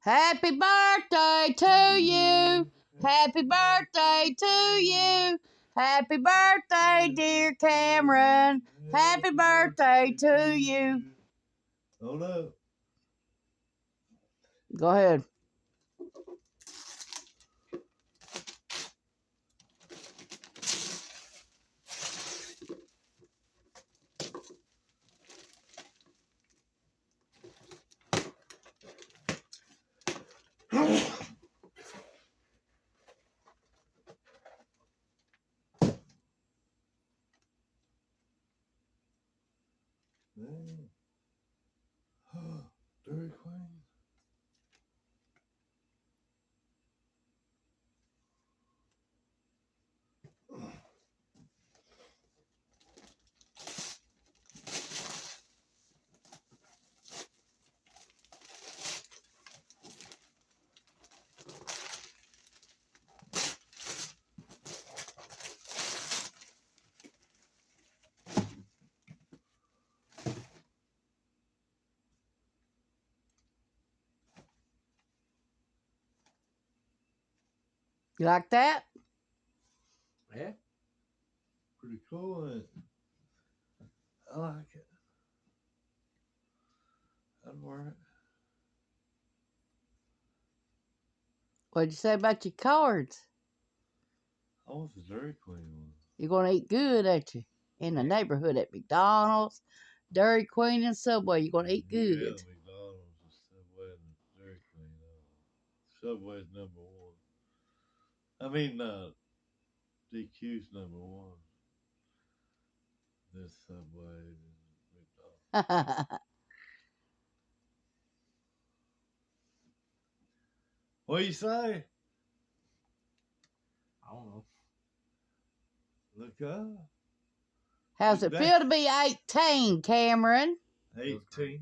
Happy birthday to you. Happy birthday to you. Happy birthday, dear Cameron. Happy birthday to you. Hold up. Go ahead. Man. Dairy Queen. You like that? Yeah. Pretty cool. Ain't it? I like it. That'd work. What'd you say about your cards? I want the Dairy Queen one. You're going to eat good, ain't you? In the neighborhood at McDonald's, Dairy Queen, and Subway. You're going to eat good. Yeah, McDonald's, the Subway, and the Dairy Queen. Subway's number one. I mean, DQ's number one. This Subway and McDonald's. What do you say? I don't know. Look up. How's it feel to be 18, Cameron? 18.